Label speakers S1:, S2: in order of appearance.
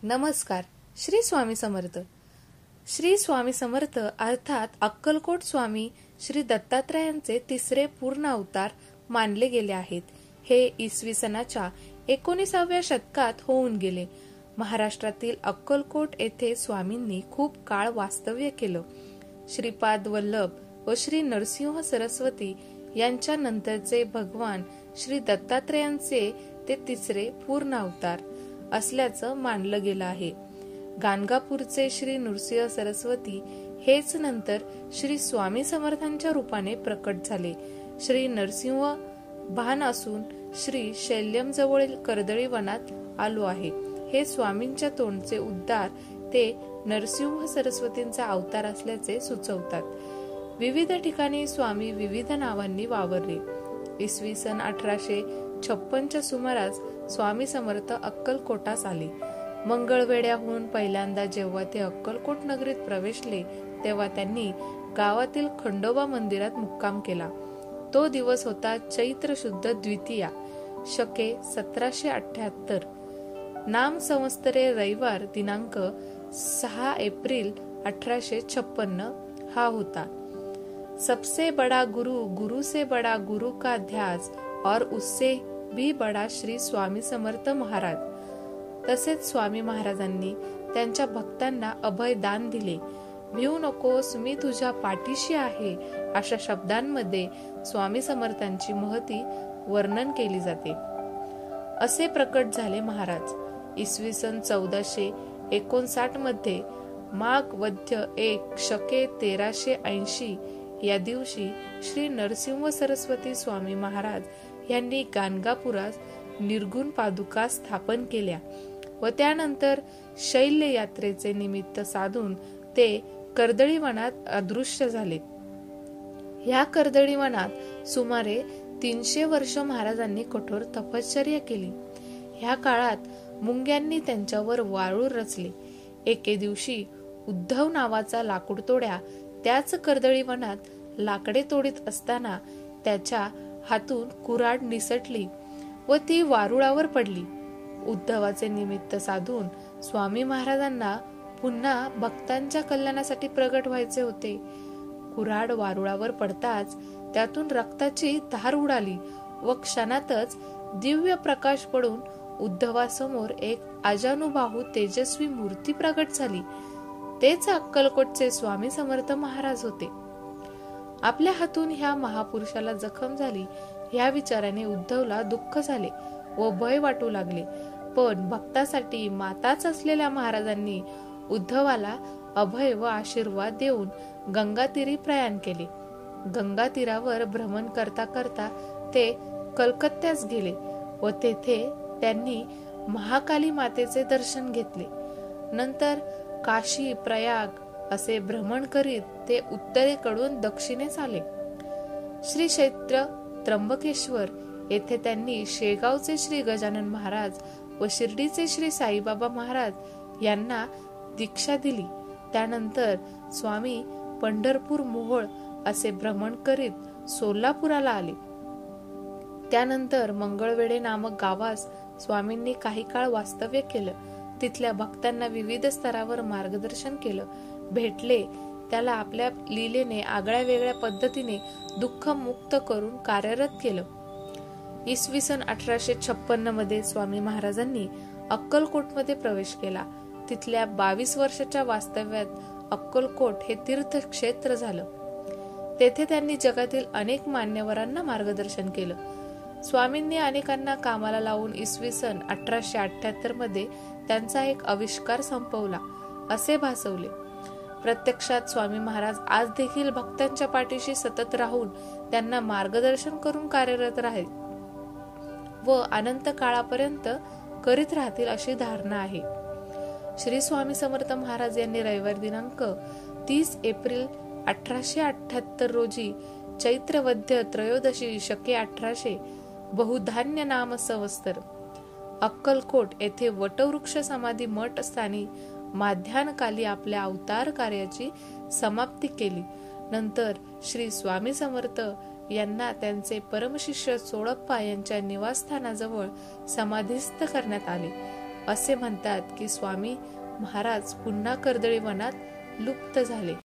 S1: नमस्कार. श्री स्वामी समर्थ. श्री स्वामी समर्थ अर्थात अक्कलकोट स्वामी श्री दत्तात्रयांचे तिसरे पूर्ण अवतार मानले गेले आहेत. हे इसवी सनाच्या 19व्या शतकात होऊन गेले. महाराष्ट्रातील अक्कलकोट येथे स्वामींनी खूप काळ वास्तव्य केलं. श्रीपाद वल्लभ व श्री नरसिंह सरस्वती यांच्या नंतरचे भगवान श्री दत्तात्रयांचे ते तिसरे पूर्ण अवतार असल्याचं मानलं गेलं आहे. गाणगापूरचे श्री नृसिंह सरस्वती हेच नंतर श्री स्वामी समर्थांच्या रूपाने प्रकट झाले. श्री नरसिंह भान असून श्री शैल्यम जवळील कर्दळी वनात आलो आहे. हे स्वामींच्या तोंडचे उद्गार ते नरसिंह सरस्वतींचा अवतार असल्याचे सुचवतात. विविध ठिकाणी स्वामी विविध नावांनी वावरले. इसवी सन 1856च्या सुमारास स्वामी समर्थ अक्कलकोटास आले. मंगळवेढ्याहून पहिल्यांदा जेव्हा ते अक्कलकोट नगरीत प्रवेशले तेव्हा त्यांनी गावातील खंडोबा मंदिरात मुक्काम केला. तो दिवस होता चैत्र शुद्ध द्वितीया, शके 1778. नाम संवत्सरे रविवार दिनांक 6 एप्रिल 1856 हा होता. सबसे बड़ा गुरु, गुरु से बड़ा गुरु का ध्यास और उससे भी बड़ा श्री स्वामी समर्थ महाराज. तसेच स्वामी महाराजांनी त्यांच्या भक्तांना अभय दान दिले. भिऊ नकोस, मी तुझ्या पाठीशी आहे, अशा शब्दांमध्ये स्वामी समर्थांची महती वर्णन केली जाते. असे प्रकट झाले महाराज. इसवी सन 1459 मध्ये माघ वद्य 1 शके 1380 या दिवशी श्री नरसिंह सरस्वती स्वामी महाराज यांनी गाणगापुरात निर्गुण पादुका स्थापन केल्या व त्यानंतर शैल्य यात्रेचे निमित्त साधून ते कर्दळी वनात अदृश्य झाले. या कर्दळी वनात सुमारे 300 वर्ष महाराजांनी कठोर तपश्चर्या केली. ह्या काळात मुंग्यांनी त्यांच्यावर वाळूळ रचले. एके दिवशी उद्धव नावाचा लाकूडतोड्या त्याच कर्दळी वनात लाकडे तोडीत असताना त्याच्या हातून कुऱ्हाड निसटली व ती वारुळावर पडली. उद्धवाचे निमित्त साधून स्वामी महाराजांना पुन्हा भक्तांच्या कल्याणासाठी प्रगट व्हायचे होते. कुऱ्हाड वारुळावर पडताच त्यातून रक्ताची धार उडाली व क्षणातच दिव्य प्रकाश पडून उद्धवासमोर एक अजानुबाहू तेजस्वी मूर्ती प्रगट झाली. तेच अक्कलकोटचे स्वामी समर्थ महाराज होते. आपल्या हातून ह्या महापुरुषाला जखम झाली ह्या विचाराने उद्धवला दुःख झाले व भय वाटू लागले. पण भक्तासाठी माताच असलेल्या महाराजांनी उद्धवाला अभय व आशीर्वाद देऊन गंगातीरी प्रयाण केले. गंगा तीरावर भ्रमण करता करता ते कलकत्त्यास गेले व तेथे त्यांनी महाकाली मातेचे दर्शन घेतले. नंतर काशी, प्रयाग असे भ्रमण करीत ते उत्तरेकडून दक्षिणेस आले. श्री क्षेत्र त्र्यंबकेश्वर येथे त्यांनी शेगावचे श्री गजानन महाराज व शिर्डीचे श्री साईबाबा महाराज यांना दीक्षा दिली. त्यानंतर स्वामी पंढरपूर, मोहोळ असे भ्रमण करीत सोलापुराला आले. त्यानंतर मंगळवेढे नामक गावास स्वामींनी काही काळ वास्तव्य केलं. तिथल्या भक्तांना विविध स्तरावर मार्गदर्शन केलं. भेटले त्याला आपल्या लीलेने आगळ्या वेगळ्या पद्धतीने दुःख मुक्त करून कार्यरत केलं. इसवी सन 1856 मध्ये स्वामी महाराजांनी अक्कलकोटमध्ये प्रवेश केला. तिथल्या 22 वर्षाच्या वास्तव्यात अक्कलकोट हे तीर्थक्षेत्र झालं. तेथे त्यांनी जगातील अनेक मान्यवरांना मार्गदर्शन केलं. स्वामींनी अनेकांना कामाला लावून इसवी सन 1878 मध्ये त्यांचा एक आविष्कार संपवला असे भासवले. प्रत्यक्षात स्वामी महाराज आज देखील भक्तांच्या पाठीशी सतत राहून त्यांना मार्गदर्शन करून कार्यरत राहील व अनंत काळापर्यंत करीत राहतील अशी धारणा आहे. श्री स्वामी समर्थ महाराज यांनी रविवार दिनांक 30 एप्रिल 1878 रोजी चैत्रवद्य त्रयोदशी शके 1800 बहुधान्य नाम संवत्सर अक्कलकोट येथे वटवृक्ष समाधी मठ स्थानी माध्यान्हकाली आपल्या अवतार कार्याची समाप्ती केली. नंतर श्री स्वामी समर्थ यांना त्यांचे परमशिष्य सोळप्पा यांच्या निवासस्थानाजवळ समाधीस्थ करण्यात आले असे म्हणतात की स्वामी महाराज पुन्हा कर्दळी वनात लुप्त झाले.